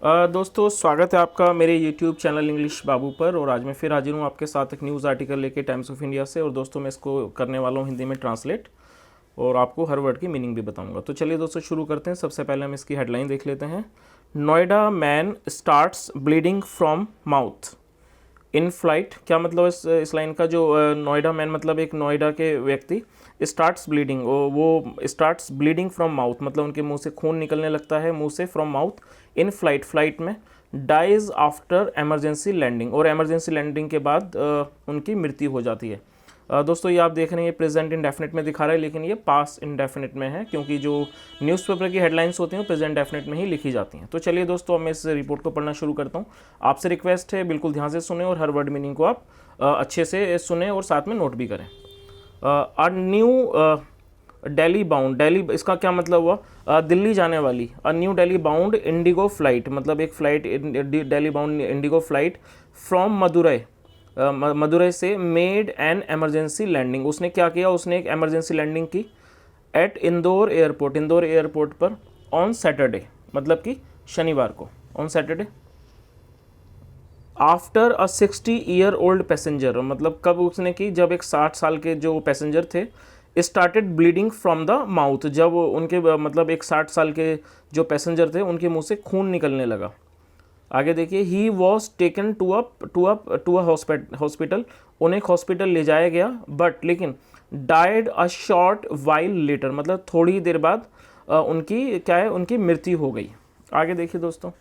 दोस्तों स्वागत है आपका मेरे YouTube चैनल इंग्लिश बाबू पर। और आज मैं फिर हाजिर हूँ आपके साथ एक न्यूज़ आर्टिकल लेके टाइम्स ऑफ इंडिया से। और दोस्तों मैं इसको करने वाला हूँ हिंदी में ट्रांसलेट और आपको हर वर्ड की मीनिंग भी बताऊंगा। तो चलिए दोस्तों शुरू करते हैं। सबसे पहले हम इसकी हेडलाइन देख लेते हैं। Noida man starts bleeding from mouth in flight. क्या मतलब इस लाइन का? जो नोएडा मैन मतलब एक नोएडा के व्यक्ति, स्टार्ट्स ब्लीडिंग, वो स्टार्ट्स ब्लीडिंग फ्रॉम माउथ मतलब उनके मुंह से खून निकलने लगता है, मुंह से, from mouth, in flight, flight में, डाइज आफ्टर एमरजेंसी लैंडिंग और एमरजेंसी लैंडिंग के बाद उनकी मृत्यु हो जाती है। दोस्तों ये आप देख रहे हैं, ये प्रेजेंट इंडेफिनिट में दिखा रहा है, लेकिन ये पास्ट इंडेफिनिट में है क्योंकि जो न्यूज़पेपर की हेडलाइंस होती हैं वो प्रेजेंट डेफिनेट में ही लिखी जाती हैं। तो चलिए दोस्तों मैं इस रिपोर्ट को पढ़ना शुरू करता हूँ। आपसे रिक्वेस्ट है बिल्कुल ध्यान से सुने और हर वर्ड मीनिंग को आप अच्छे से सुने और साथ में नोट भी करें। A new Delhi bound, Delhi इसका क्या मतलब हुआ? दिल्ली जाने वाली। A new Delhi bound Indigo flight मतलब एक flight, Delhi bound Indigo flight from Madurai, Madurai से, मेड एन एमरजेंसी लैंडिंग। उसने क्या किया? उसने एक एमरजेंसी लैंडिंग की at Indore airport, Indore airport पर, ऑन सैटरडे मतलब कि शनिवार को, on Saturday. After a 60 year old passenger मतलब कब उसने की? जब एक 60 साल के जो पैसेंजर थे started bleeding from the mouth, जब उनके मतलब एक 60 साल के जो पैसेंजर थे उनके मुंह से खून निकलने लगा। आगे देखिए, he was taken to a hospital, उन्हें एक हॉस्पिटल ले जाया गया, बट लेकिन died a short while later मतलब थोड़ी देर बाद उनकी क्या है, उनकी मृत्यु हो गई। आगे देखिए दोस्तों,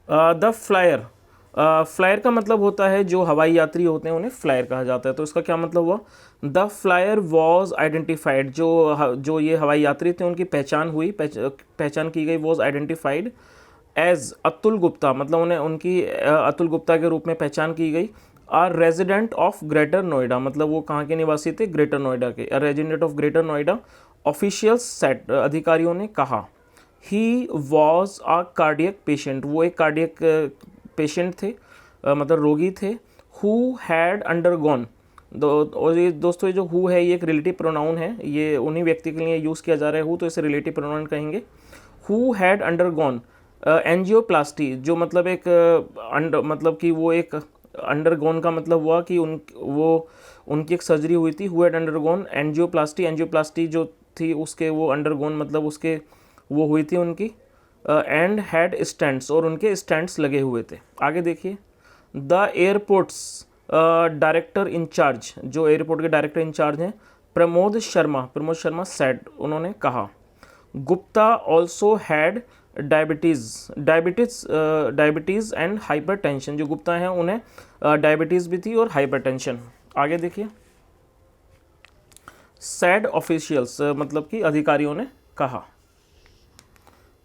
द फ्लायर, फ्लायर का मतलब होता है जो हवाई यात्री होते हैं उन्हें फ्लायर कहा जाता है। तो इसका क्या मतलब हुआ? द फ्लायर वॉज आइडेंटिफाइड, जो ये हवाई यात्री थे उनकी पहचान हुई, पहचान की गई, was identified as Atul Gupta मतलब उन्हें उनकी अतुल गुप्ता के रूप में पहचान की गई। Are resident of Greater Noida मतलब वो कहाँ के निवासी थे? ग्रेटर नोएडा के। Resident of Greater Noida, officials said अधिकारियों ने कहा। He was a cardiac patient, वो एक कार्डियक पेशेंट थे, मतलब रोगी थे। हु हैड अंडरगॉन, और ये दोस्तों ये जो हु है ये एक रिलेटिव प्रोनाउन है, ये उन्हीं व्यक्ति के लिए यूज़ किया जा रहा है हु, तो इसे रिलेटिव प्रोनाउन कहेंगे। हु हैड अंडरगॉन एंजियोप्लास्टी, जो मतलब एक मतलब कि वो एक अंडरगोन का मतलब हुआ कि उनकी एक सर्जरी हुई थी। Who had undergone angioplasty, angioplasty जो थी उसके वो अंडरगोन मतलब उसके वो हुई थी उनकी। एंड हैड स्टैंड्स और उनके स्टैंड्स लगे हुए थे। आगे देखिए, द एयरपोर्ट्स डायरेक्टर इंचार्ज, जो एयरपोर्ट के डायरेक्टर इंचार्ज हैं, प्रमोद शर्मा सेड, उन्होंने कहा। Gupta also had diabetes and hypertension, जो गुप्ता हैं उन्हें डायबिटीज़ भी थी और हाइपरटेंशन। आगे देखिए, सैड ऑफिशियल्स मतलब कि अधिकारियों ने कहा।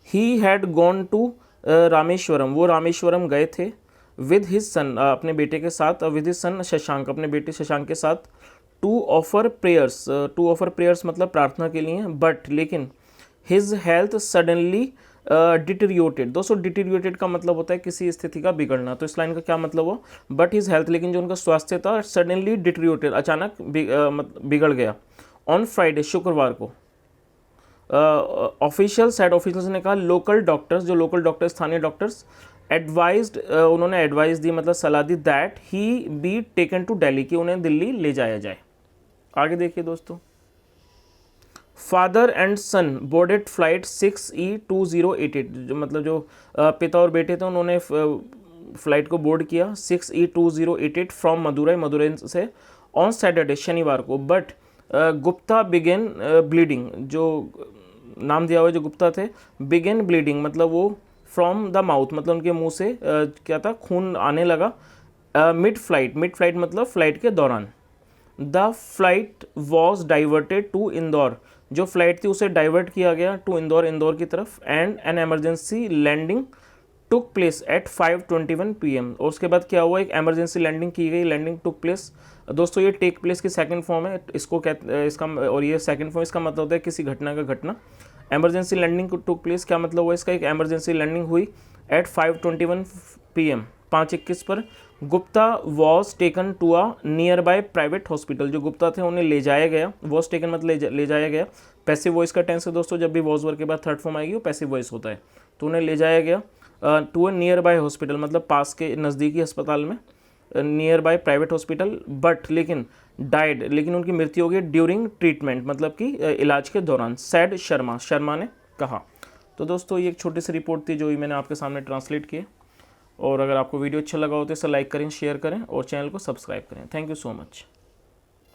He had gone to Rameswaram, वो रामेश्वरम गए थे, विद हिज सन अपने बेटे के साथ, विद हिज सन शशांक अपने बेटे शशांक के साथ, टू ऑफर प्रेयर्स मतलब प्रार्थना के लिए, बट लेकिन हिज हेल्थ सडनली डिटीरियोटेड। दोस्तों डिटीरियोटेड का मतलब होता है किसी स्थिति का बिगड़ना, तो इस लाइन का क्या मतलब हुआ? बट हिज हेल्थ, लेकिन जो उनका स्वास्थ्य था, सडनली डिटीरियोटेड अचानक बिगड़ गया। ऑन फ्राइडे शुक्रवार को, ऑफिशियल्स ने कहा, लोकल डॉक्टर्स, जो लोकल डॉक्टर्स स्थानीय डॉक्टर्स, एडवाइज्ड उन्होंने एडवाइस दी मतलब सलाह दी, that he be taken to Delhi, कि उन्हें दिल्ली ले जाया जाए। आगे देखिए दोस्तों, father and son boarded flight 6E2088, जो मतलब जो पिता और बेटे थे उन्होंने फ्लाइट को बोर्ड किया 6E2088 फ्रॉम मदुरई से, ऑन सैटरडे शनिवार को, बट गुप्ता बिगेन ब्लीडिंग, जो नाम दिया हुआ जो गुप्ता थे, बिगेन ब्लीडिंग मतलब वो फ्रॉम द माउथ मतलब उनके मुंह से क्या था, खून आने लगा। मिड फ्लाइट मतलब फ्लाइट के दौरान। The flight was diverted to Indore, जो फ्लाइट थी उसे डाइवर्ट किया गया टू इंदौर की तरफ। And an emergency landing took place at 5:21 PM, और उसके बाद क्या हुआ, एक एमरजेंसी लैंडिंग की गई, लैंडिंग टुक प्लेस। दोस्तों ये टेक प्लेस की सेकंड फॉर्म है, इसको इसका, और ये सेकंड फॉर्म इसका मतलब होता है किसी घटना का घटना। एमरजेंसी लैंडिंग टुक प्लेस क्या मतलब हुआ इसका? एक एमरजेंसी लैंडिंग हुई एट 5:21 PM 5:21 पर। Gupta was taken to a nearby private hospital, जो गुप्ता थे उन्हें ले जाया गया, वॉज टेकन मतलब ले जाया गया, पैसिव वॉइस का टेंस है दोस्तों, जब भी वॉज वर्ब के बाद थर्ड फॉर्म आएगी वो पैसिव वॉइस होता है। तो उन्हें ले जाया गया to a nearby hospital, मतलब पास के नज़दीकी अस्पताल में, nearby private hospital, but लेकिन डाइड, लेकिन उनकी मृत्यु हो गई ड्यूरिंग ट्रीटमेंट, मतलब कि इलाज के दौरान, सैड शर्मा, शर्मा ने कहा। तो दोस्तों ये एक छोटी सी रिपोर्ट थी जो ही मैंने आपके सामने ट्रांसलेट की। और अगर आपको वीडियो अच्छा लगा हो तो इसे लाइक करें, शेयर करें और चैनल को सब्सक्राइब करें। Thank you so much.